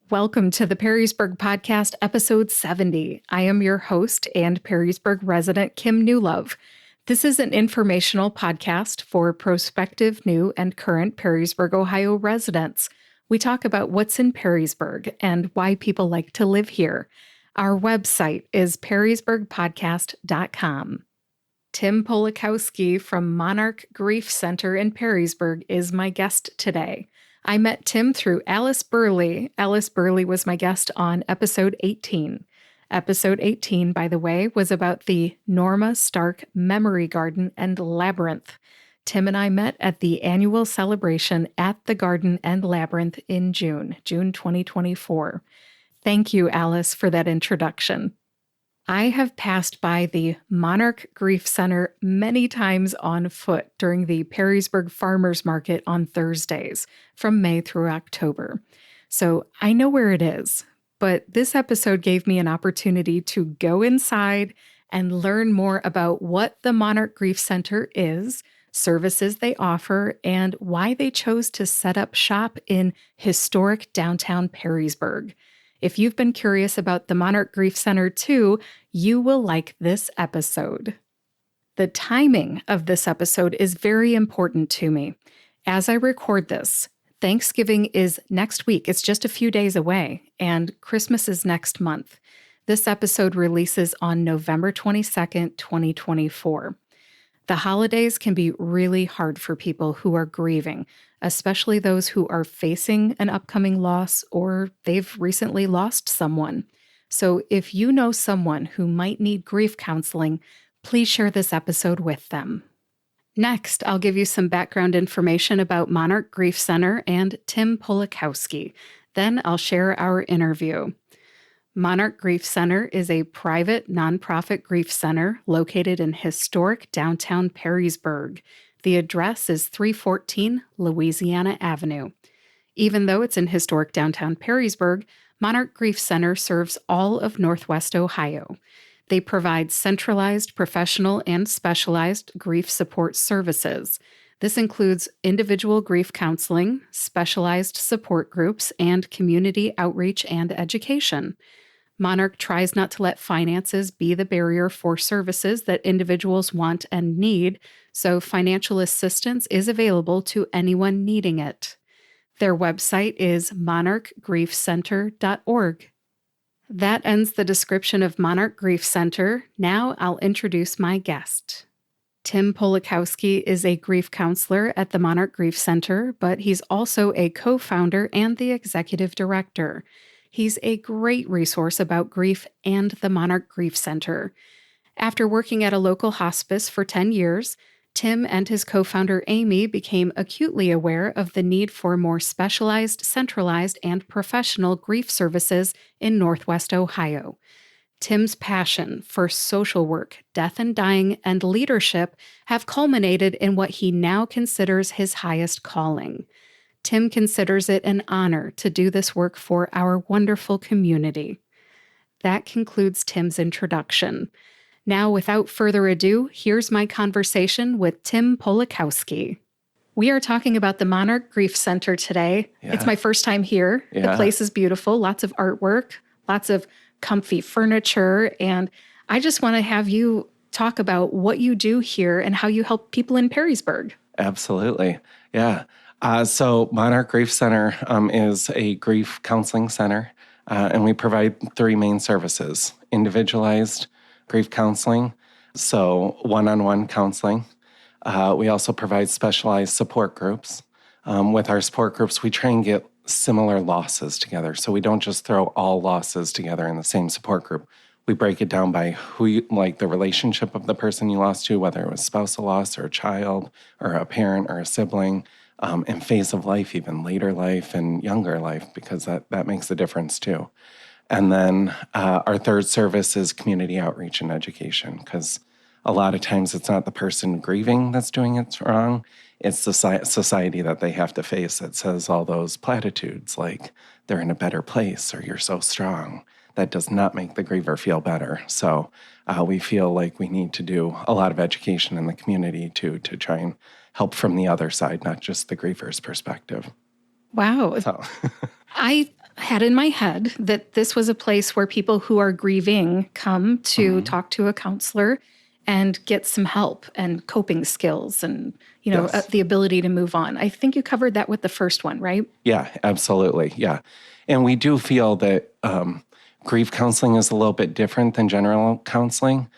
Welcome to the Perrysburg Podcast, episode 70. I am your host and Perrysburg resident, Kim Newlove. This is an informational podcast for prospective, new, and current Perrysburg, Ohio residents. We talk about what's in Perrysburg and why people like to live here. Our website is perrysburgpodcast.com. Tim Polakowski from Monarch Grief Center in Perrysburg is my guest today. I met Tim through Alice Buehrle. Alice Buehrle was my guest on episode 18. Episode 18, by the way, was about the Norma Stark Memory Garden and Labyrinth. Tim and I met at the annual celebration at the Garden and Labyrinth in June 2024. Thank you, Alice, for that introduction. I have passed by the Monarch Grief Center many times on foot during the Perrysburg Farmers Market on Thursdays from May through October. So I know where it is, but this episode gave me an opportunity to go inside and learn more about what the Monarch Grief Center is, services they offer, and why they chose to set up shop in historic downtown Perrysburg. If you've been curious about the Monarch Grief Center too, you will like this episode. The timing of this episode is very important to me. As I record this, Thanksgiving is next week. It's just a few days away, and Christmas is next month. This episode releases on November 22nd, 2024. The holidays can be really hard for people who are grieving, especially those who are facing an upcoming loss or they've recently lost someone. So if you know someone who might need grief counseling, please share this episode with them. Next, I'll give you some background information about Monarch Grief Center and Tim Polakowski. Then I'll share our interview. Monarch Grief Center is a private, nonprofit grief center located in historic downtown Perrysburg. The address is 314 Louisiana Avenue. Even though it's in historic downtown Perrysburg, Monarch Grief Center serves all of Northwest Ohio. They provide centralized, professional, and specialized grief support services. This includes individual grief counseling, specialized support groups, and community outreach and education. Monarch tries not to let finances be the barrier for services that individuals want and need, so financial assistance is available to anyone needing it. Their website is monarchgriefcenter.org. That ends the description of Monarch Grief Center. Now I'll introduce my guest. Tim Polakowski is a grief counselor at the Monarch Grief Center, but he's also a co-founder and the executive director. He's a great resource about grief and the Monarch Grief Center. After working at a local hospice for 10 years, Tim and his co-founder Amy became acutely aware of the need for more specialized, centralized, and professional grief services in Northwest Ohio. Tim's passion for social work, death and dying, and leadership have culminated in what he now considers his highest calling. Tim considers it an honor to do this work for our wonderful community. That concludes Tim's introduction. Now, without further ado, here's my conversation with Tim Polakowski. We are talking about the Monarch Grief Center today. Yeah. It's my first time here. Yeah. The place is beautiful, lots of artwork, lots of comfy furniture, and I just want to have you talk about what you do here and how you help people in Perrysburg. Absolutely. Yeah. So Monarch Grief Center is a grief counseling center, and we provide three main services: individualized grief counseling, so one-on-one counseling. We also provide specialized support groups. With our support groups, we try and get similar losses together, so we don't just throw all losses together in the same support group. We break it down by the relationship of the person you lost to, whether it was spousal loss or a child or a parent or a sibling, and phase of life, even later life and younger life, because that makes a difference too. And then our third service is community outreach and education, because a lot of times it's not the person grieving that's doing it wrong, it's the society that they have to face that says all those platitudes like they're in a better place or you're so strong. That does not make the griever feel better. So we feel like we need to do a lot of education in the community to try and help from the other side, not just the griever's perspective. Wow. So. had in my head that this was a place where people who are grieving come to talk to a counselor and get some help and coping skills and, Yes. the ability to move on. I think you covered that with the first one, right? Yeah, absolutely. Yeah. And we do feel that grief counseling is a little bit different than general counseling.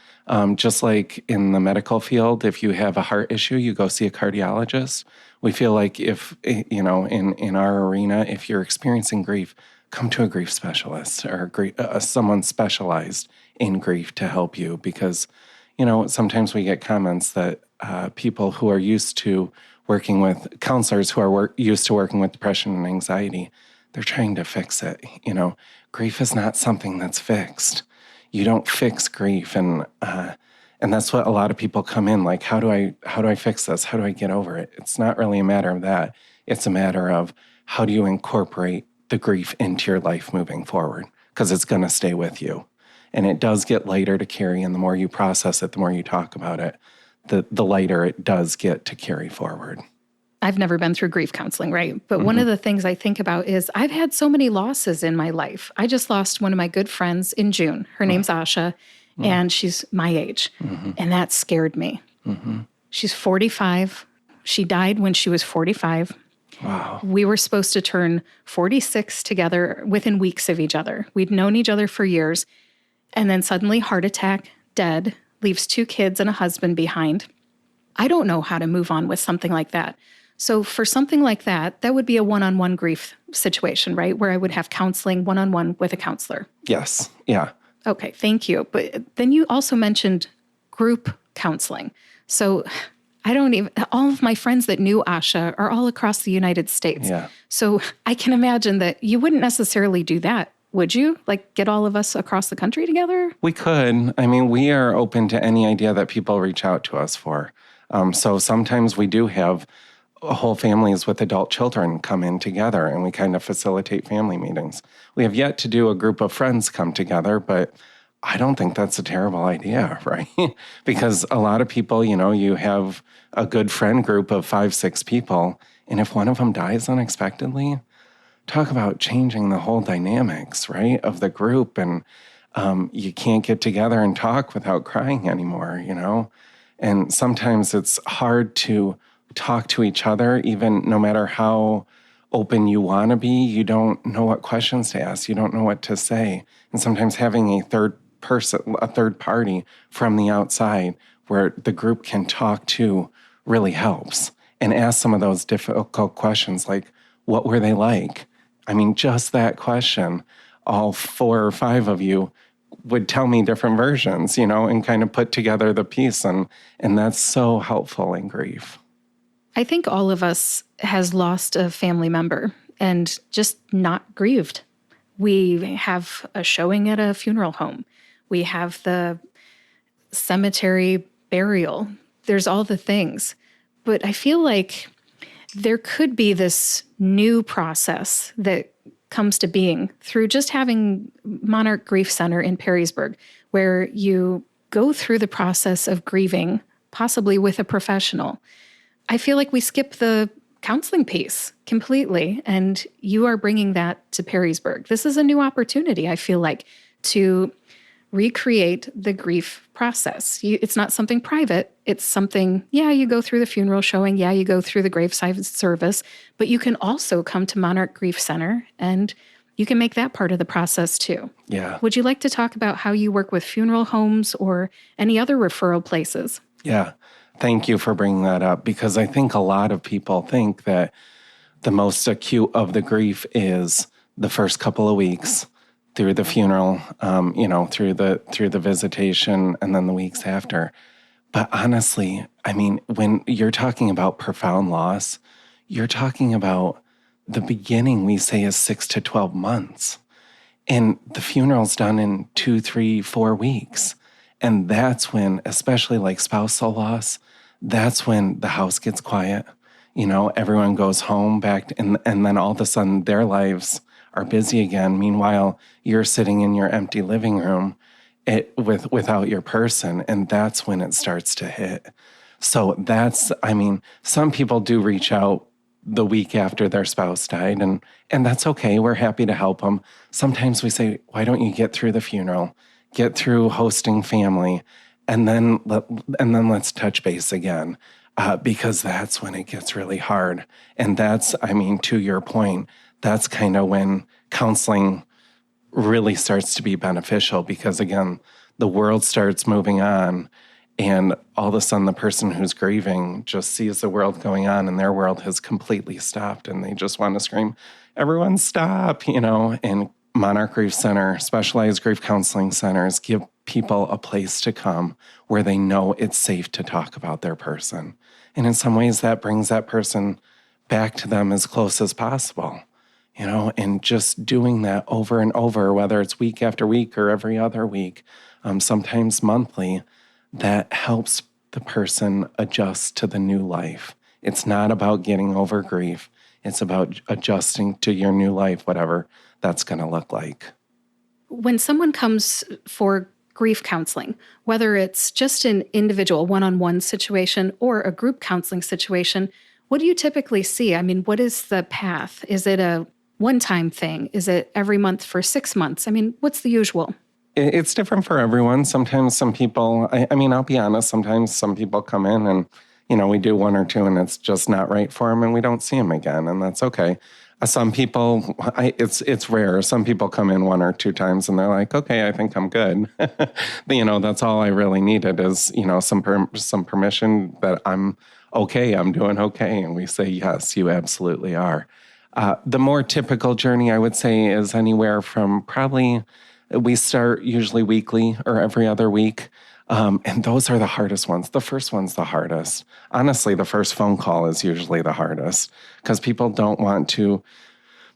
Just like in the medical field, if you have a heart issue, you go see a cardiologist. We feel like if, in our arena, if you're experiencing grief, come to a grief specialist or someone specialized in grief to help you because, sometimes we get comments that people who are used to working with counselors who are used to working with depression and anxiety, they're trying to fix it. Grief is not something that's fixed. You don't fix grief, and that's what a lot of people come in like. How do I fix this? How do I get over it? It's not really a matter of that. It's a matter of how do you incorporate the grief into your life moving forward, because it's going to stay with you, and it does get lighter to carry. And the more you process it, the more you talk about it, the lighter it does get to carry forward. I've never been through grief counseling, right? But one of the things I think about is I've had so many losses in my life. I just lost one of my good friends in June. Her name's Asha, and she's my age. And that scared me. She's 45. She died when she was 45. Wow. We were supposed to turn 46 together within weeks of each other. We'd known each other for years. And then suddenly, heart attack, dead, leaves 2 kids and a husband behind. I don't know how to move on with something like that. So for something like that, that would be a one-on-one grief situation, right? Where I would have counseling one-on-one with a counselor. Yes. Yeah. Okay, thank you. But then you also mentioned group counseling. So all of my friends that knew Asha are all across the United States. Yeah. So I can imagine that you wouldn't necessarily do that, would you? Like get all of us across the country together? We could. I mean, we are open to any idea that people reach out to us for. So sometimes we do have whole families with adult children come in together and we kind of facilitate family meetings. We have yet to do a group of friends come together, but I don't think that's a terrible idea, right? Because a lot of people, you have a good friend group of 5, 6 people, and if one of them dies unexpectedly, talk about changing the whole dynamics, right, of the group. And you can't get together and talk without crying anymore, And sometimes it's hard to talk to each other, even no matter how open you want to be. You don't know what questions to ask. You don't know what to say. And sometimes having a third party from the outside where the group can talk to really helps and ask some of those difficult questions like, what were they like? I mean, just that question, all 4 or 5 of you would tell me different versions, and kind of put together the piece. And that's so helpful in grief. I think all of us has lost a family member and just not grieved. We have a showing at a funeral home. We have the cemetery burial. There's all the things. But I feel like there could be this new process that comes to being through just having Monarch Grief Center in Perrysburg, where you go through the process of grieving, possibly with a professional. I feel like we skip the counseling piece completely, and you are bringing that to Perrysburg. This is a new opportunity, I feel like, to recreate the grief process. It's not something private. It's something, you go through the funeral showing, you go through the graveside service, but you can also come to Monarch Grief Center and you can make that part of the process too. Yeah. Would you like to talk about how you work with funeral homes or any other referral places? Yeah. Thank you for bringing that up, because I think a lot of people think that the most acute of the grief is the first couple of weeks through the funeral, through the visitation, and then the weeks after. But honestly, I mean, when you're talking about profound loss, you're talking about the beginning, we say, is 6 to 12 months. And the funeral's done in 2, 3, 4 weeks. And that's when, especially like spousal loss, that's when the house gets quiet. Everyone goes home and then all of a sudden their lives are busy again. Meanwhile, you're sitting in your empty living room without your person. And that's when it starts to hit. So some people do reach out the week after their spouse died. And that's okay. We're happy to help them. Sometimes we say, why don't you get through the funeral, get through hosting family, and then let's touch base again, because that's when it gets really hard. And that's, to your point, that's kind of when counseling really starts to be beneficial, because again, the world starts moving on, and all of a sudden the person who's grieving just sees the world going on and their world has completely stopped, and they just want to scream, everyone stop, and Monarch Grief Center, specialized grief counseling centers give people a place to come where they know it's safe to talk about their person. And in some ways that brings that person back to them as close as possible, and just doing that over and over, whether it's week after week or every other week, sometimes monthly, that helps the person adjust to the new life. It's not about getting over grief. It's about adjusting to your new life, whatever that's going to look like. When someone comes for grief counseling, whether it's just an individual one-on-one situation or a group counseling situation, what do you typically see? What is the path? Is it a one-time thing? Is it every month for 6 months? What's the usual? It's different for everyone. Sometimes some people, I'll be honest, sometimes some people come in and, we do 1 or 2 and it's just not right for them and we don't see them again, and that's okay. Some people, it's rare. Some people come in 1 or 2 times and they're like, okay, I think I'm good. That's all I really needed is, some permission that I'm okay, I'm doing okay. And we say, yes, you absolutely are. The more typical journey, I would say, is anywhere from we start usually weekly or every other week. And those are the hardest ones. The first one's the hardest. Honestly, the first phone call is usually the hardest because people don't want to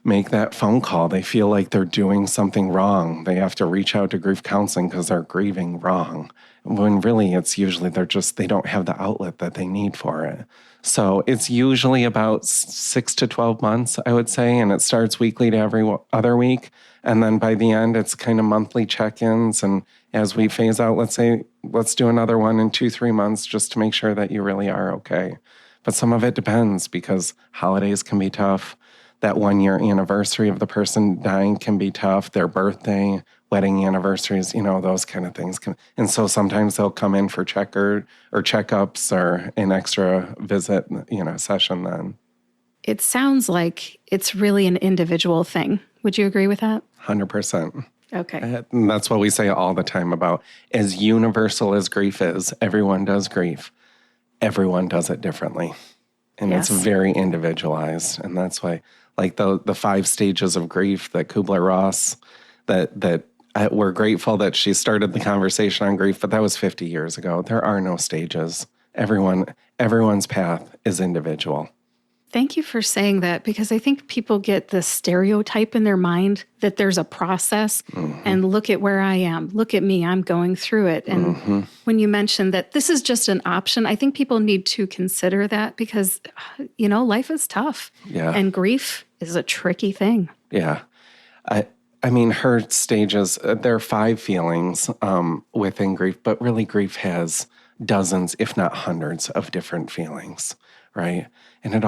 make that phone call. They feel like they're doing something wrong. They have to reach out to grief counseling because they're grieving wrong. When really it's usually they don't have the outlet that they need for it. So it's usually about 6 to 12 months, I would say, and it starts weekly to every other week. And then by the end, it's kind of monthly check-ins. And as we phase out, let's do another one in 2-3 months just to make sure that you really are okay. But some of it depends because holidays can be tough. That 1-year anniversary of the person dying can be tough. Their birthday, wedding anniversaries, those kind of things. And so sometimes they'll come in for checkups or an extra visit, session then. It sounds like it's really an individual thing. Would you agree with that? 100%. Okay. And that's what we say all the time about as universal as grief is, everyone does grief. Everyone does it differently. And Yes. It's very individualized. And that's why, like the 5 stages of grief that Kubler-Ross, that we're grateful that she started the conversation on grief, but that was 50 years ago. There are no stages. Everyone's path is individual. Thank you for saying that, because I think people get the stereotype in their mind that there's a process and look at where I am. Look at me. I'm going through it. And when you mentioned that this is just an option, I think people need to consider that because, life is tough. Yeah. And grief is a tricky thing. Yeah. Her stages, there are 5 feelings within grief, but really grief has dozens, if not hundreds of different feelings, right? And it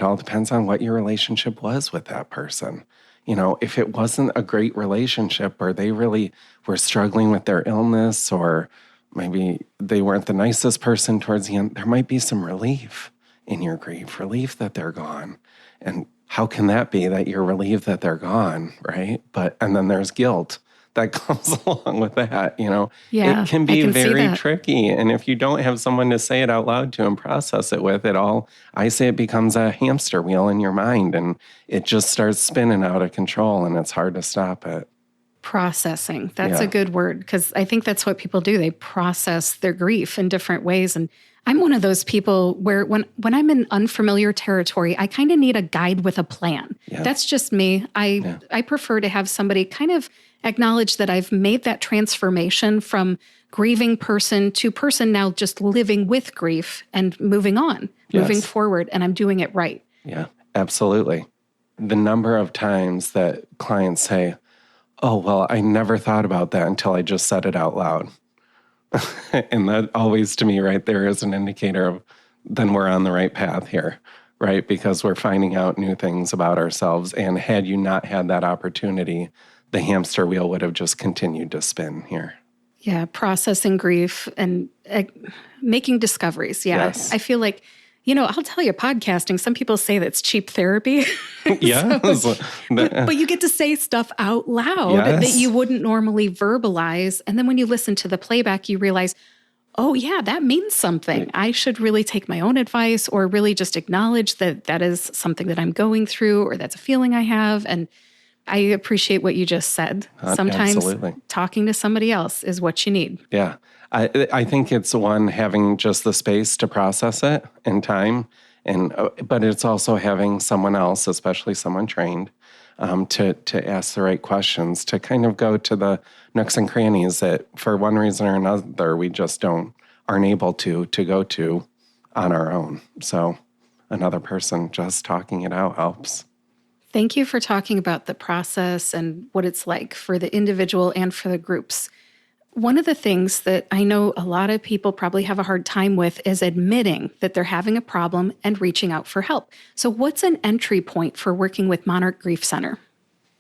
all depends on what your relationship was with that person. If it wasn't a great relationship or they really were struggling with their illness or maybe they weren't the nicest person towards the end, there might be some relief in your grief, relief that they're gone. And how can that be that you're relieved that they're gone, right? And then there's guilt that comes along with that, Yeah, it can be I can see very that. tricky. And if you don't have someone to say it out loud to and process it with it all, I say it becomes a hamster wheel in your mind and it just starts spinning out of control and it's hard to stop it. Processing. That's Yeah. a good word, because I think that's what people do. They process their grief in different ways. And I'm one of those people where when I'm in unfamiliar territory, I kind of need a guide with a plan. Yeah. That's just me. I prefer to have somebody kind of acknowledge that I've made that transformation from grieving person to person now just living with grief and moving on, moving forward, and I'm doing it right. Yeah, absolutely. The number of times that clients say, oh, well, I never thought about that until I just said it out loud. And that always, to me, right there is an indicator of then we're on the right path here. right? Because we're finding out new things about ourselves. And had you not had that opportunity, the hamster wheel would have just continued to spin here. Yeah, processing grief and making discoveries. Yeah, Yes. I feel like, I'll tell you, podcasting, some people say that's cheap therapy. Yes. But you get to say stuff out loud that you wouldn't normally verbalize. And then when you listen to the playback, you realize, oh, yeah, that means something. I should really take my own advice or really just acknowledge that that is something that I'm going through or that's a feeling I have. And I appreciate what you just said. Sometimes Absolutely. talking to somebody else is what you need. Yeah. I think it's one, having just the space to process it in time, but it's also having someone else, especially someone trained, to ask the right questions, to kind of go to the nooks and crannies that for one reason or another we just aren't able to go to on our own. So another person just talking it out helps. Thank you for talking about the process and what it's like for the individual and for the groups. One of the things that I know a lot of people probably have a hard time with is admitting that they're having a problem and reaching out for help. So what's an entry point for working with Monarch Grief Center?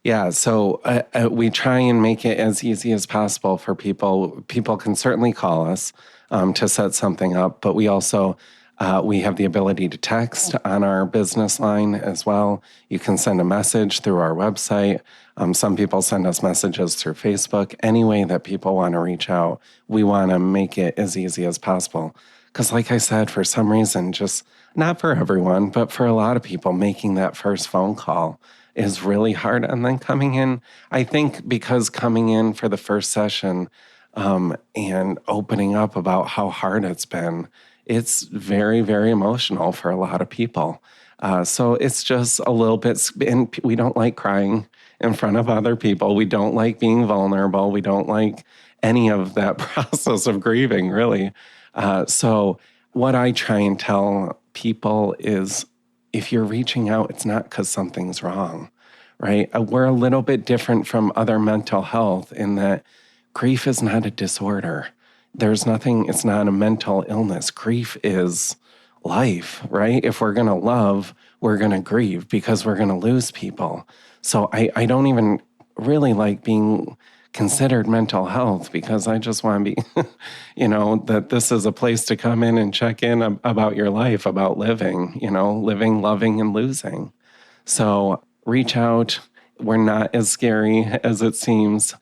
Yeah, so we try and make it as easy as possible for people. People can certainly call us to set something up, but we also we have the ability to text on our business line as well. You can send a message through our website. Some people send us messages through Facebook. Any way that people want to reach out, we want to make it as easy as possible. Because like I said, for some reason, just not for everyone, but for a lot of people, making that first phone call is really hard. And then coming in, I think because coming in for the first session and opening up about how hard it's been, it's very, very emotional for a lot of people. So it's just a little bit, and we don't like crying in front of other people. We don't like being vulnerable. We don't like any of that process of grieving, really. So what I try and tell people is, if you're reaching out, it's not because something's wrong, right? We're a little bit different from other mental health in that grief is not a disorder. There's nothing, it's not a mental illness. Grief is life, right? If we're going to love, we're going to grieve because we're going to lose people. So I don't even really like being considered mental health, because I just want to be, that this is a place to come in and check in about your life, about living, living, loving, and losing. So reach out. We're not as scary as it seems.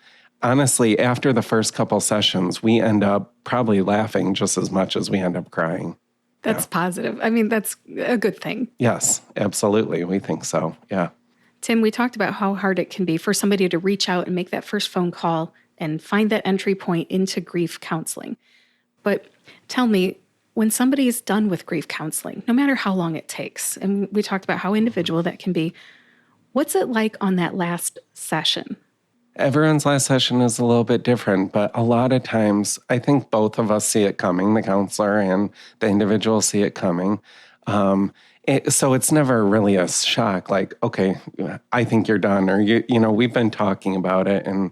Honestly, after the first couple sessions, we end up probably laughing just as much as we end up crying. That's positive. I mean, that's a good thing. Yes, absolutely. We think so. Yeah. Tim, we talked about how hard it can be for somebody to reach out and make that first phone call and find that entry point into grief counseling. But tell me, when somebody is done with grief counseling, no matter how long it takes, and we talked about how individual that can be, what's it like on that last session? Everyone's last session is a little bit different, but a lot of times I think both of us see it coming, the counselor and the individual see it coming. So it's never really a shock, like, okay, I think you're done, or, we've been talking about it. And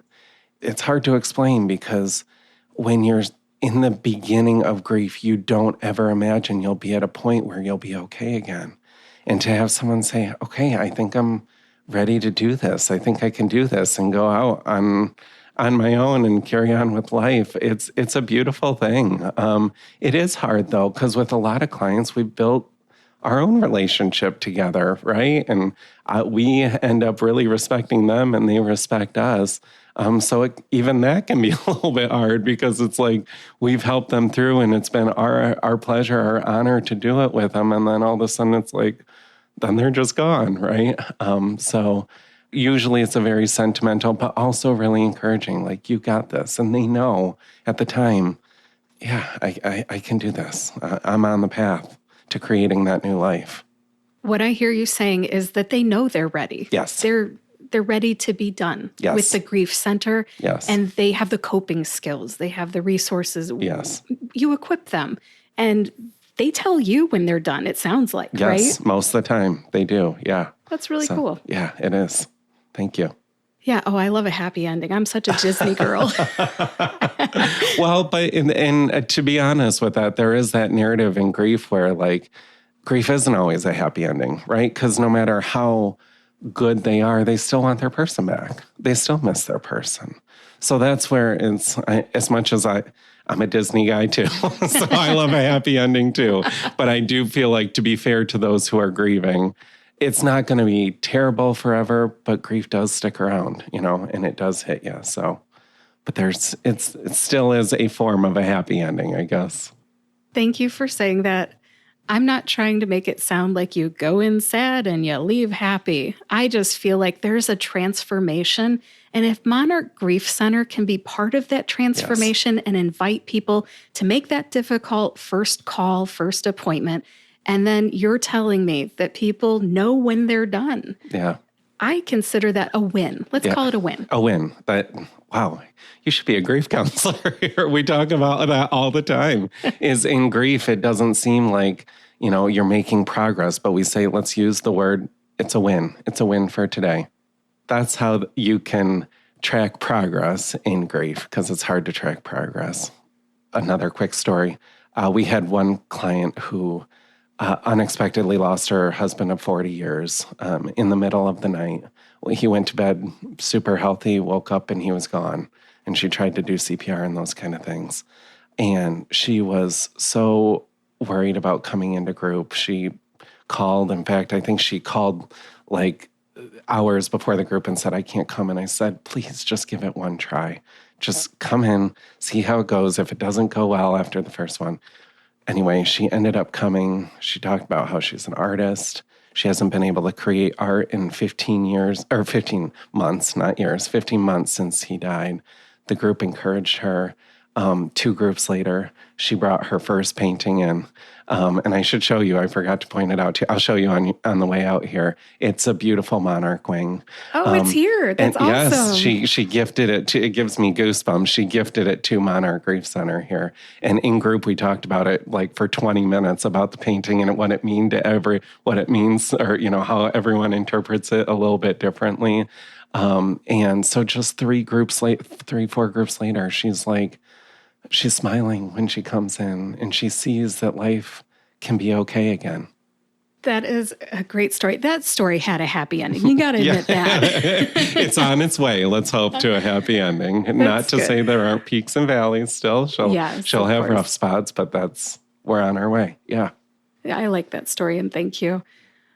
it's hard to explain, because when you're in the beginning of grief, you don't ever imagine you'll be at a point where you'll be okay again. And to have someone say, okay, I think I'm ready to do this. I think I can do this and go out on my own and carry on with life. It's a beautiful thing. It is hard though, because with a lot of clients, we've built our own relationship together, right? And we end up really respecting them and they respect us. So even that can be a little bit hard, because it's like we've helped them through and it's been our pleasure, our honor to do it with them. And then all of a sudden it's like, then they're just gone, right? So usually it's a very sentimental, but also really encouraging, like, you got this. And they know at the time, yeah, I can do this. I'm on the path to creating that new life. What I hear you saying is that they know they're ready. Yes. They're ready to be done with the grief center. Yes. And they have the coping skills. They have the resources. Yes. You equip them. And they tell you when they're done, it sounds like, right? Yes, most of the time they do. Yeah. That's really cool. Yeah, it is. Thank you. Yeah. Oh, I love a happy ending. I'm such a Disney girl. Well, but and to be honest with that, there is that narrative in grief where, like, grief isn't always a happy ending, right? Because no matter how good they are, they still want their person back. They still miss their person. So that's where as much as I'm a Disney guy too, so I love a happy ending too. But I do feel like, to be fair to those who are grieving, it's not going to be terrible forever, but grief does stick around, and it does hit you. So, but it still is a form of a happy ending, I guess. Thank you for saying that. I'm not trying to make it sound like you go in sad and you leave happy. I just feel like there's a transformation. And if Monarch Grief Center can be part of that transformation, yes, and invite people to make that difficult first call, first appointment, and then you're telling me that people know when they're done. Yeah. I consider that a win. Let's call it a win. A win. Wow, you should be a grief counselor here. We talk about that all the time. Is in grief, it doesn't seem like, you're making progress, but we say, let's use the word, it's a win. It's a win for today. That's how you can track progress in grief, because it's hard to track progress. Another quick story. We had one client who unexpectedly lost her husband of 40 years in the middle of the night. He went to bed super healthy, woke up and he was gone. And she tried to do CPR and those kind of things. And she was so worried about coming into group. She called. In fact, I think she called like hours before the group and said, I can't come. And I said, please just give it one try. Just come in, see how it goes. If it doesn't go well after the first one. Anyway, she ended up coming. She talked about how she's an artist. She hasn't been able to create art in 15 years, or 15 months, not years, 15 months since he died. The group encouraged her. 2 groups later, she brought her first painting in. And I should show you, I forgot to point it out to you. I'll show you on the way out here. It's a beautiful monarch wing. Oh, it's here. That's awesome. Yes, she gifted it it gives me goosebumps. She gifted it to Monarch Grief Center here. And in group, we talked about it like for 20 minutes about the painting and what it means, or, how everyone interprets it a little bit differently. And so just 4 groups later, she's smiling when she comes in and she sees that life can be okay again. That is a great story. That story had a happy ending. You got to admit that. It's on its way. Let's hope to a happy ending. Not to say there aren't peaks and valleys still. She'll have rough spots, but we're on our way. Yeah. I like that story and thank you.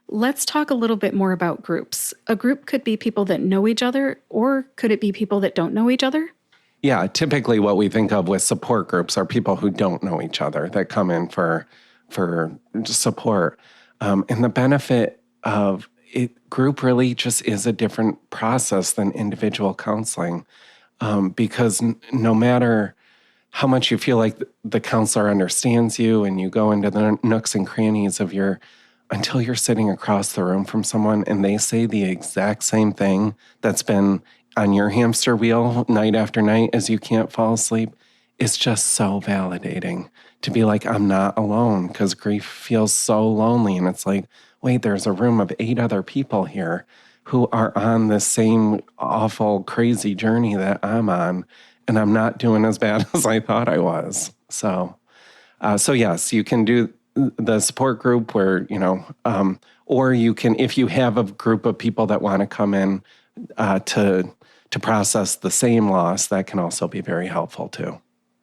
Let's talk a little bit more about groups. A group could be people that know each other, or could it be people that don't know each other? Yeah, typically what we think of with support groups are people who don't know each other that come in for support. And the benefit of it, group really just is a different process than individual counseling, because no matter how much you feel like the counselor understands you and you go into the nooks and crannies of until you're sitting across the room from someone and they say the exact same thing that's been on your hamster wheel night after night as you can't fall asleep, it's just so validating to be like, I'm not alone, because grief feels so lonely. And it's like, wait, there's a room of 8 other people here who are on the same awful, crazy journey that I'm on, and I'm not doing as bad as I thought I was. So yes, you can do the support group where, or you can, if you have a group of people that want to come in to process the same loss, that can also be very helpful too.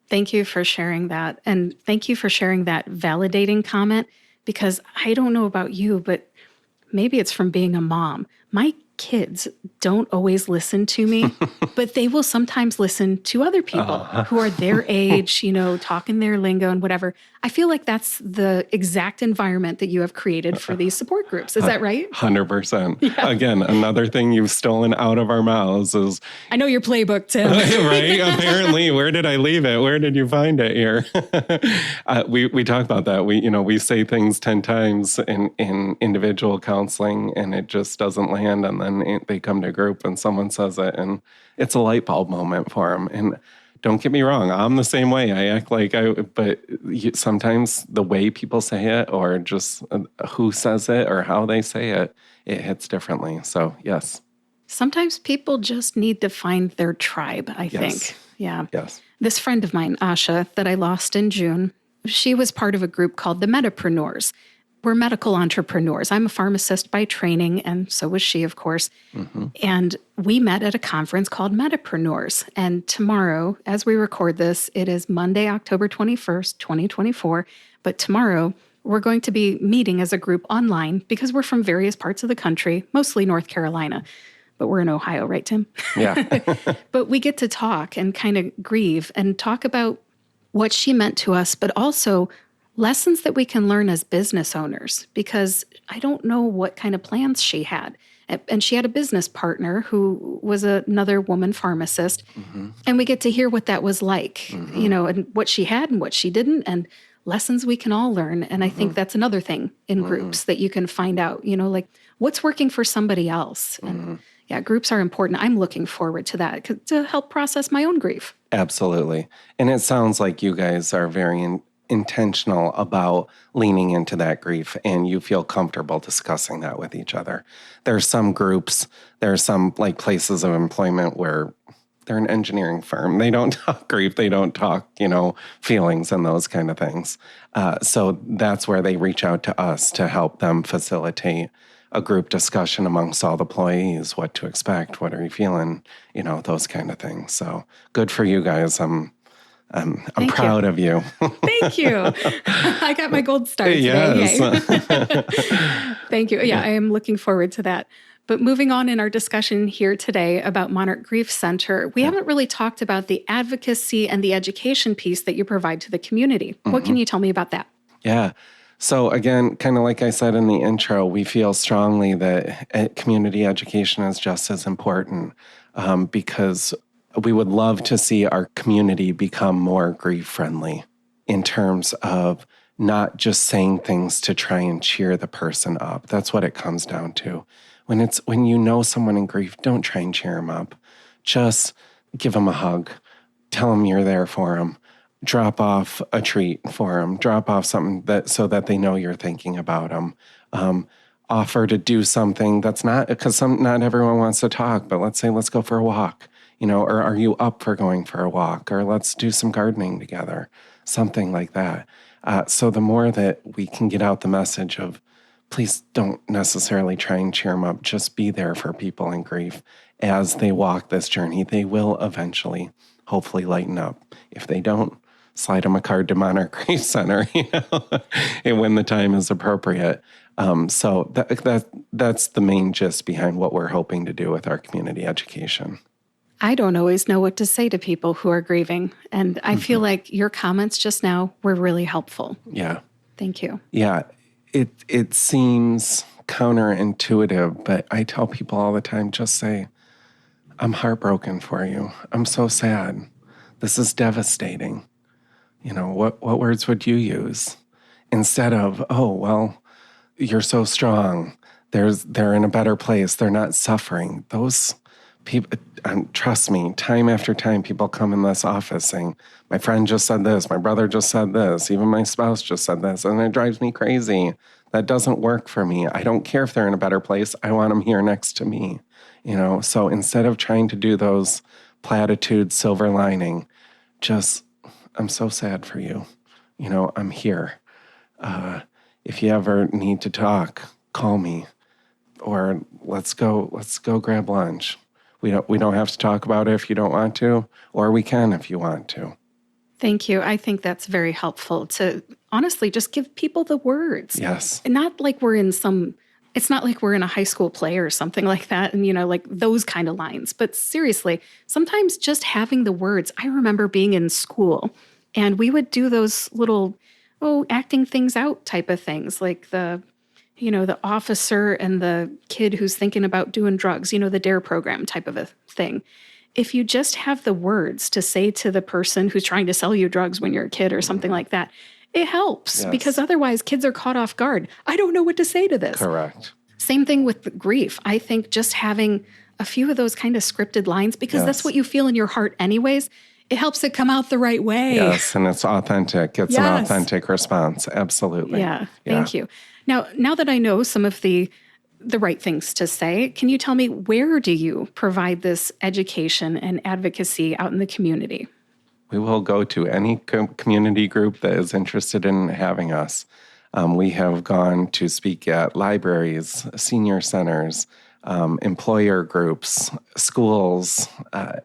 Thank you for sharing that. And thank you for sharing that validating comment, because I don't know about you, but maybe it's from being a mom. My kids don't always listen to me, but they will sometimes listen to other people who are their age, talking their lingo and whatever. I feel like that's the exact environment that you have created for these support groups. Is that right? 100%. Yeah. Again, another thing you've stolen out of our mouths is... I know your playbook, Tim. Right? Apparently. Where did I leave it? Where did you find it here? We talk about that. We say things 10 times in individual counseling and it just doesn't land. And then they come to group and someone says it and it's a light bulb moment for them. And don't get me wrong, I'm the same way. I act like but sometimes the way people say it or just who says it or how they say it, it hits differently. So, yes. Sometimes people just need to find their tribe, I think. Yeah. Yes. This friend of mine, Asha, that I lost in June, she was part of a group called the Metapreneurs. we're medical entrepreneurs. I'm a pharmacist by training, and so was she, of course. And we met at a conference called Metapreneurs. And tomorrow, as we record this, it is Monday, October 21st, 2024. But tomorrow, we're going to be meeting as a group online because we're from various parts of the country, mostly North Carolina. But we're in Ohio, right, Tim? Yeah. But we get to talk and kind of grieve and talk about what she meant to us, but also lessons that we can learn as business owners, because I don't know what kind of plans she had. And she had a business partner who was another woman pharmacist. And we get to hear what that was like, and what she had and what she didn't, and lessons we can all learn. And I think that's another thing in groups that you can find out, like what's working for somebody else. And yeah, groups are important. I'm looking forward to that to help process my own grief. Absolutely. And it sounds like you guys are very intentional about leaning into that grief, and you feel comfortable discussing that with each other. There's some groups, there's some like places of employment where they're an engineering firm. They don't talk grief. They don't talk, feelings and those kind of things. So that's where they reach out to us to help them facilitate a group discussion amongst all the employees, what to expect, what are you feeling, those kind of things. So good for you guys. I'm proud of you. Thank you. I got my gold star today. Yes. Thank you. Yeah, I am looking forward to that. But moving on in our discussion here today about Monarch Grief Center, we haven't really talked about the advocacy and the education piece that you provide to the community. What can you tell me about that? Yeah. So again, kind of like I said in the intro, we feel strongly that community education is just as important because we would love to see our community become more grief-friendly in terms of not just saying things to try and cheer the person up. That's what it comes down to. When you know someone in grief, don't try and cheer them up. Just give them a hug. Tell them you're there for them. Drop off a treat for them. Drop off something so that they know you're thinking about them. Offer to do something that's not, because not everyone wants to talk, but let's say, let's go for a walk, or are you up for going for a walk? Or let's do some gardening together, something like that. So the more that we can get out the message of, please don't necessarily try and cheer them up. Just be there for people in grief as they walk this journey. They will eventually, hopefully, lighten up. If they don't, slide them a card to Monarch Grief Center, and when the time is appropriate. So that's the main gist behind what we're hoping to do with our community education. I don't always know what to say to people who are grieving, and I feel like your comments just now were really helpful. Yeah. Thank you. Yeah. It seems counterintuitive, but I tell people all the time, just say, I'm heartbroken for you. I'm so sad. This is devastating. What words would you use? Instead of, oh, well, you're so strong. They're in a better place. They're not suffering. Those people, trust me, time after time, people come in this office saying, my friend just said this, my brother just said this, even my spouse just said this, and it drives me crazy. That doesn't work for me. I don't care if they're in a better place. I want them here next to me. So instead of trying to do those platitudes, silver lining, just, I'm so sad for you. I'm here. If you ever need to talk, call me, or let's go grab lunch. We don't have to talk about it if you don't want to, or we can if you want to. Thank you. I think that's very helpful to honestly just give people the words. Yes. And not like it's not like we're in a high school play or something like that. And, like those kind of lines. But seriously, sometimes just having the words. I remember being in school and we would do those little, acting things out type of things, like the officer and the kid who's thinking about doing drugs, the DARE program type of a thing. If you just have the words to say to the person who's trying to sell you drugs when you're a kid or something like that, it helps because otherwise kids are caught off guard. I don't know what to say to this. Correct. Same thing with grief. I think just having a few of those kind of scripted lines, because that's what you feel in your heart anyways, it helps it come out the right way. Yes, and it's authentic. It's an authentic response. Absolutely. Yeah, thank you. Now that I know some of the right things to say, can you tell me, where do you provide this education and advocacy out in the community? We will go to any community group that is interested in having us. We have gone to speak at libraries, senior centers, employer groups, schools,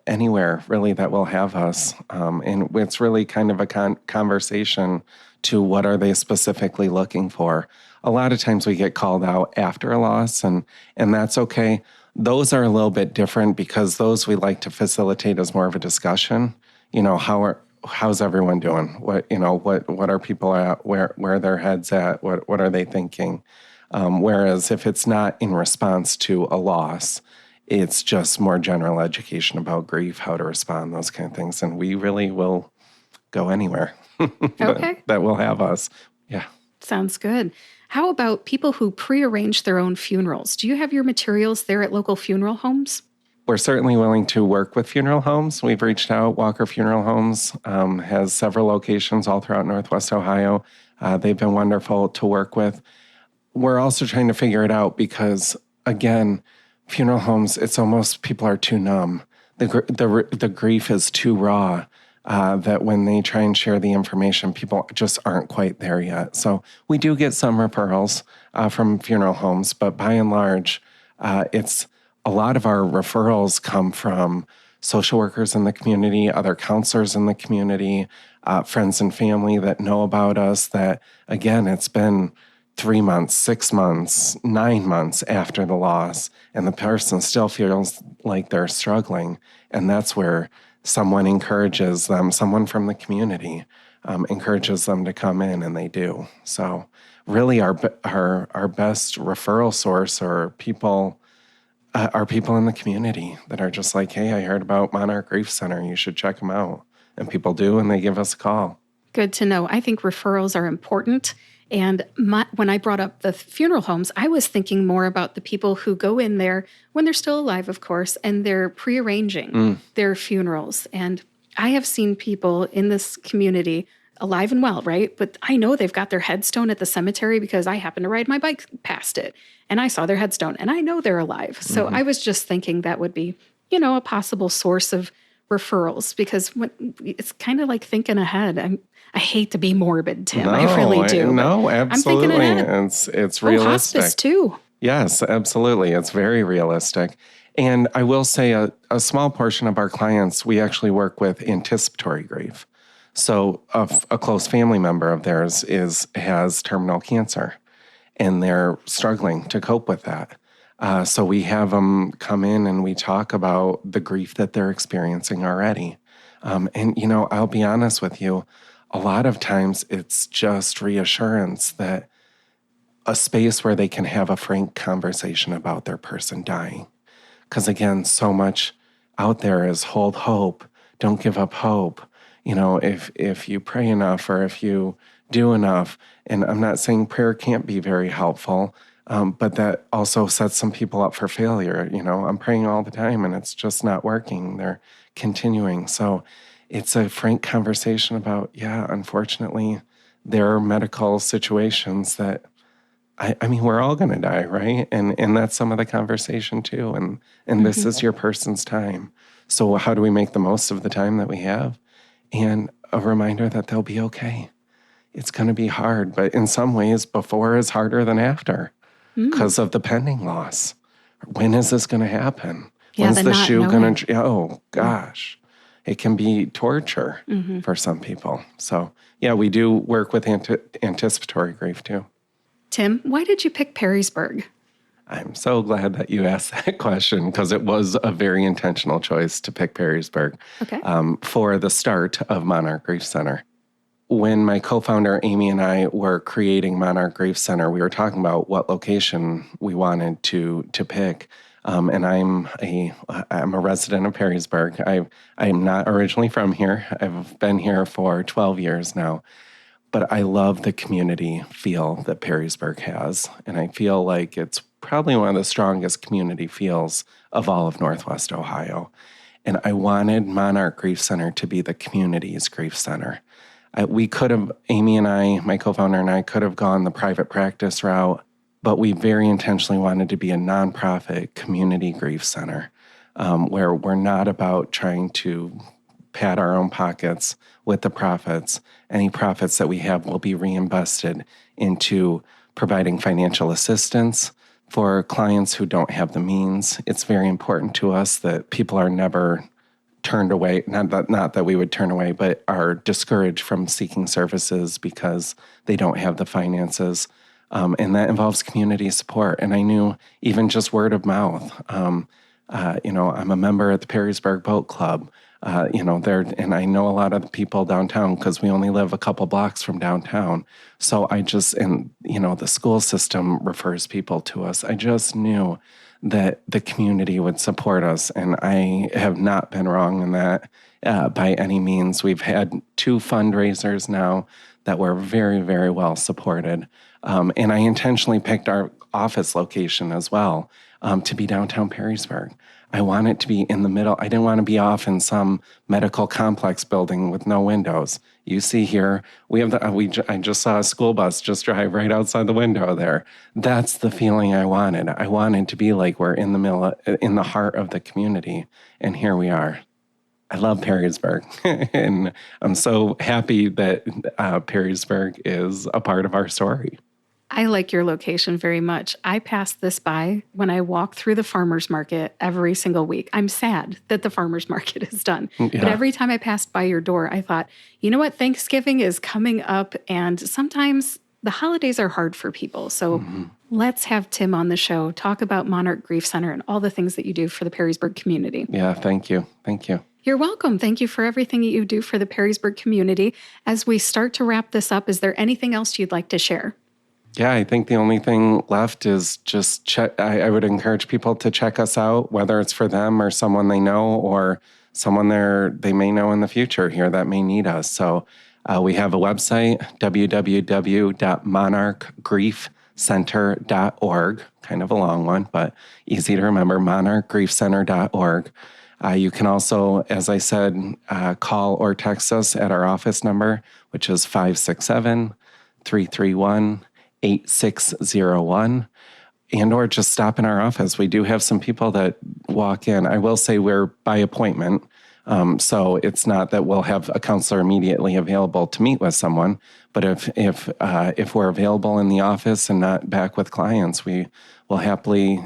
anywhere really that will have us. And it's really kind of a conversation to what are they specifically looking for. A lot of times we get called out after a loss, and that's okay. Those are a little bit different because those we like to facilitate as more of a discussion. How's everyone doing? What are people at? Where are their heads at? What are they thinking? Whereas if it's not in response to a loss, it's just more general education about grief, how to respond, those kind of things. And we really will go anywhere that will have us. Yeah. Sounds good. How about people who prearrange their own funerals? Do you have your materials there at local funeral homes? We're certainly willing to work with funeral homes. We've reached out. Walker Funeral Homes has several locations all throughout Northwest Ohio. They've been wonderful to work with. We're also trying to figure it out because, again, funeral homes, it's almost people are too numb. The grief is too raw that when they try and share the information, people just aren't quite there yet. So we do get some referrals from funeral homes, but by and large, it's a lot of our referrals come from social workers in the community, other counselors in the community, friends and family that know about us that, again, it's been 3 months, 6 months, 9 months after the loss, and the person still feels like they're struggling. And that's where someone encourages them, someone from the community encourages them to come in, and they do. So really our best referral source are people in the community that are just like, hey, I heard about Monarch Grief Center. You should check them out. And people do, and they give us a call. Good to know. I think referrals are important. And when I brought up the funeral homes, I was thinking more about the people who go in there when they're still alive, of course, and they're prearranging their funerals. And I have seen people in this community alive and well, right? But I know they've got their headstone at the cemetery because I happened to ride my bike past it and I saw their headstone and I know they're alive. So I was just thinking that would be, a possible source of referrals because it's kind of like thinking ahead. I hate to be morbid, Tim. No, I really do. No, absolutely. I'm thinking ahead. It's realistic. Hospice too. Yes, absolutely. It's very realistic. And I will say a small portion of our clients, we actually work with anticipatory grief. So a close family member of theirs has terminal cancer, and they're struggling to cope with that. So we have them come in and we talk about the grief that they're experiencing already. And I'll be honest with you, a lot of times it's just reassurance that a space where they can have a frank conversation about their person dying. Because again, so much out there is hold hope, don't give up hope. If you pray enough or if you do enough, and I'm not saying prayer can't be very helpful, but that also sets some people up for failure. I'm praying all the time and it's just not working. They're continuing. So it's a frank conversation about, unfortunately, there are medical situations that, we're all going to die, right? And that's some of the conversation too. And this is your person's time. So how do we make the most of the time that we have? And a reminder that they'll be okay. It's going to be hard, but in some ways, before is harder than after because of the pending loss. When is this going to happen? When's the shoe going to... Oh, gosh. It can be torture for some people. So, we do work with anticipatory grief, too. Tim, why did you pick Perrysburg? I'm so glad that you asked that question because it was a very intentional choice to pick Perrysburg for the start of Monarch Grief Center. When my co-founder Amy and I were creating Monarch Grief Center, we were talking about what location we wanted to pick. And I'm a resident of Perrysburg. I'm not originally from here. I've been here for 12 years now. But I love the community feel that Perrysburg has. And I feel like it's probably one of the strongest community feels of all of Northwest Ohio. And I wanted Monarch Grief Center to be the community's grief center. We could have, Amy and I, my co-founder and I, could have gone the private practice route, but we very intentionally wanted to be a nonprofit community grief center where we're not about trying to pad our own pockets with the profits. Any profits that we have will be reinvested into providing financial assistance for clients who don't have the means. It's very important to us that people are never turned away, not that we would turn away, but are discouraged from seeking services because they don't have the finances. And that involves community support. And I knew even just word of mouth. I'm a member at the Perrysburg Boat Club. And I know a lot of the people downtown because we only live a couple blocks from downtown. So the school system refers people to us. I just knew that the community would support us, and I have not been wrong in that by any means. We've had 2 fundraisers now that were very, very well supported. And I intentionally picked our office location as well to be downtown Perrysburg. I want it to be in the middle. I didn't want to be off in some medical complex building with no windows. You see here, I just saw a school bus just drive right outside the window there. That's the feeling I wanted. I wanted to be like we're in the middle, in the heart of the community. And here we are. I love Perrysburg. And I'm so happy that Perrysburg is a part of our story. I like your location very much. I pass this by when I walk through the farmers market every single week. I'm sad that the farmers market is done. Yeah. But every time I passed by your door, I thought, you know what? Thanksgiving is coming up, and sometimes the holidays are hard for people. So let's have Tim on the show, talk about Monarch Grief Center and all the things that you do for the Perrysburg community. Yeah, thank you. Thank you. You're welcome. Thank you for everything that you do for the Perrysburg community. As we start to wrap this up, is there anything else you'd like to share? Yeah, I think the only thing left is just check. I would encourage people to check us out, whether it's for them or someone they know or someone they may know in the future here that may need us. So we have a website, www.monarchgriefcenter.org, kind of a long one, but easy to remember, monarchgriefcenter.org. You can also, as I said, call or text us at our office number, which is 567-331-8601, and or just stop in our office. We do have some people that walk in. I will say we're by appointment, so it's not that we'll have a counselor immediately available to meet with someone. But if we're available in the office and not back with clients, we will happily,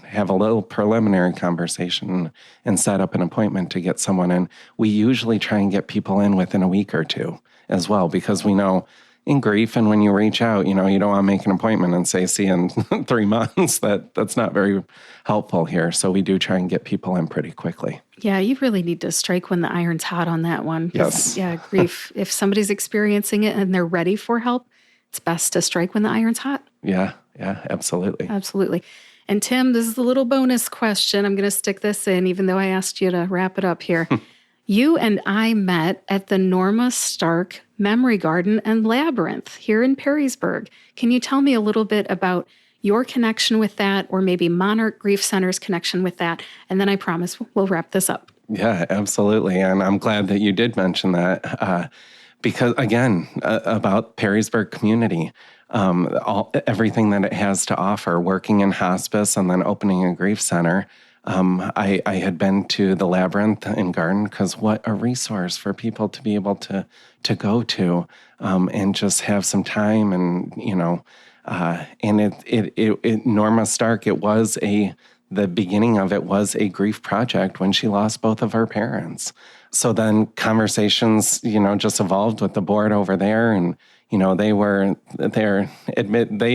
have a little preliminary conversation and set up an appointment to get someone in. We usually try and get people in within a week or 2 as well, because we know in grief, and when you reach out, you don't want to make an appointment and say, see you in 3 months. That's not very helpful here. So we do try and get people in pretty quickly. Yeah, you really need to strike when the iron's hot on that one. Yes. Yeah, grief. If somebody's experiencing it and they're ready for help, it's best to strike when the iron's hot. Yeah, absolutely. Absolutely. And Tim, this is a little bonus question. I'm going to stick this in, even though I asked you to wrap it up here. You and I met at the Norma Stark Memory Garden and Labyrinth here in Perrysburg. Can you tell me a little bit about your connection with that, or maybe Monarch Grief Center's connection with that? And then I promise we'll wrap this up. Yeah, absolutely. And I'm glad that you did mention that because, again, about Perrysburg community, everything that it has to offer, working in hospice and then opening a grief center. I had been to the Labyrinth and Garden because what a resource for people to be able to go to and just have some time. And, and Norma Stark, the beginning of it was a grief project when she lost both of her parents. So then conversations, just evolved with the board over there, and they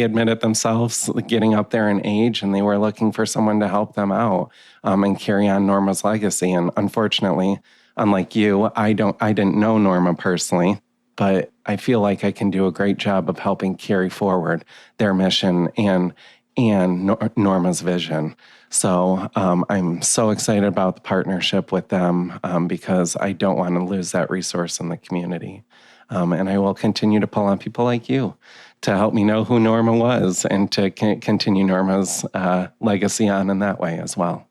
admitted themselves getting up there in age, and they were looking for someone to help them out and carry on Norma's legacy. And unfortunately, unlike you, I didn't know Norma personally, but I feel like I can do a great job of helping carry forward their mission and Norma's vision. So I'm so excited about the partnership with them because I don't want to lose that resource in the community. And I will continue to pull on people like you to help me know who Norma was and to continue Norma's legacy on in that way as well.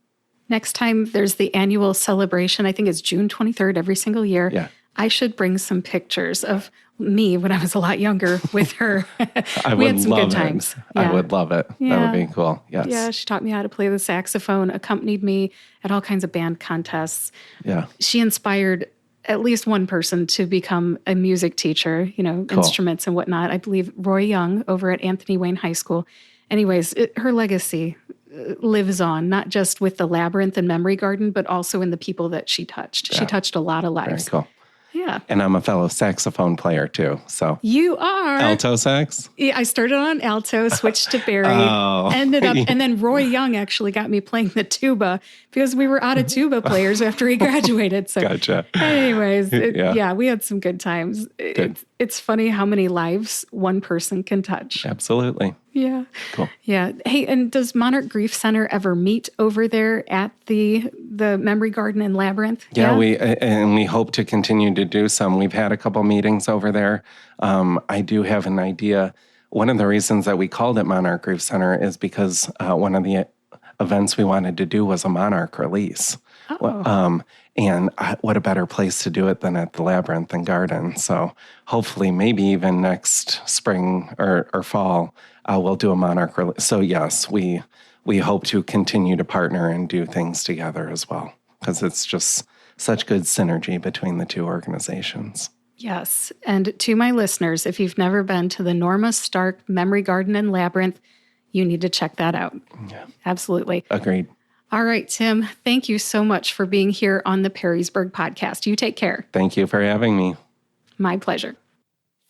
Next time there's the annual celebration, I think it's June 23rd every single year. Yeah. I should bring some pictures of me when I was a lot younger with her. We had some good times. Yeah. I would love it. Yeah. That would be cool. Yes. Yeah, she taught me how to play the saxophone, accompanied me at all kinds of band contests. Yeah. She inspired at least one person to become a music teacher, Cool. instruments and whatnot. I believe Roy Young over at Anthony Wayne High School. Anyways, her legacy lives on, not just with the Labyrinth and Memory Garden, but also in the people that she touched. Yeah. She touched a lot of Very lives. cool. Yeah. And I'm a fellow saxophone player too. So You are. alto sax? Yeah, I started on alto, switched to Barry, ended up, and then Roy Young actually got me playing the tuba because we were out of tuba players after he graduated. So, Gotcha. anyways, Yeah. we had some good times. It's funny how many lives one person can touch. Absolutely. Yeah. Cool. Yeah. Hey, and does Monarch Grief Center ever meet over there at the Memory Garden and Labyrinth? Yeah, we hope to continue to do some. We've had a couple meetings over there. I do have an idea. One of the reasons that we called it Monarch Grief Center is because one of the events we wanted to do was a Monarch release. Oh. And what a better place to do it than at the Labyrinth and Garden. So hopefully maybe even next spring or fall, we'll do a Monarch release. So yes, we hope to continue to partner and do things together as well, because it's just such good synergy between the two organizations. Yes. And to my listeners, if you've never been to the Norma Stark Memory Garden and Labyrinth, you need to check that out. Yeah. Absolutely. Agreed. All right, Tim, thank you so much for being here on the Perrysburg podcast. You take care. Thank you for having me. My pleasure.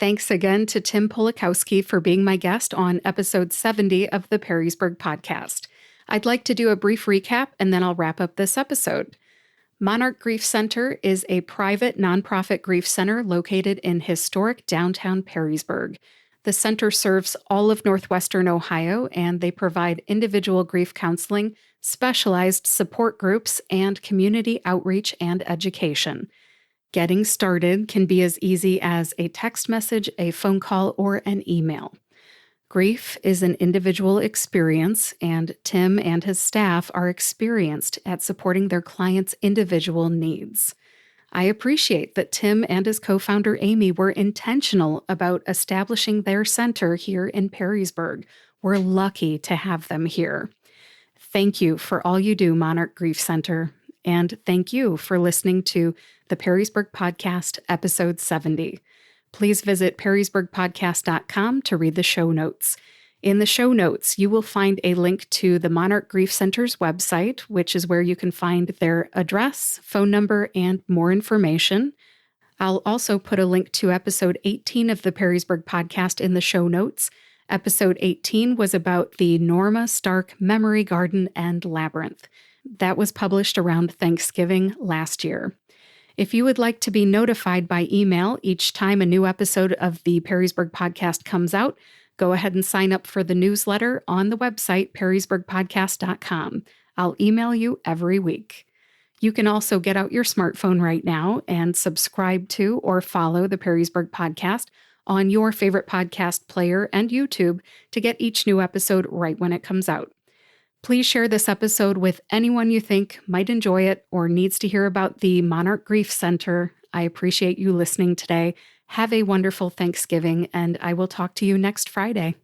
Thanks again to Tim Polakowski for being my guest on episode 70 of the Perrysburg podcast. I'd like to do a brief recap and then I'll wrap up this episode. Monarch Grief Center is a private nonprofit grief center located in historic downtown Perrysburg. The center serves all of northwestern Ohio, and they provide individual grief counseling, specialized support groups, and community outreach and education. Getting started can be as easy as a text message, a phone call, or an email. Grief is an individual experience, and Tim and his staff are experienced at supporting their clients' individual needs. I appreciate that Tim and his co-founder Amy were intentional about establishing their center here in Perrysburg. We're lucky to have them here. Thank you for all you do, Monarch Grief Center, and thank you for listening to the Perrysburg Podcast, episode 70. Please visit perrysburgpodcast.com to read the show notes. In the show notes, you will find a link to the Monarch Grief Center's website, which is where you can find their address, phone number, and more information. I'll also put a link to episode 18 of the Perrysburg podcast in the show notes. Episode 18 was about the Norma Stark Memory Garden and Labyrinth. That was published around Thanksgiving last year. If you would like to be notified by email each time a new episode of the Perrysburg podcast comes out, go ahead and sign up for the newsletter on the website, perrysburgpodcast.com. I'll email you every week. You can also get out your smartphone right now and subscribe to or follow the Perrysburg podcast on your favorite podcast player and YouTube to get each new episode right when it comes out. Please share this episode with anyone you think might enjoy it or needs to hear about the Monarch Grief Center. I appreciate you listening today. Have a wonderful Thanksgiving, and I will talk to you next Friday.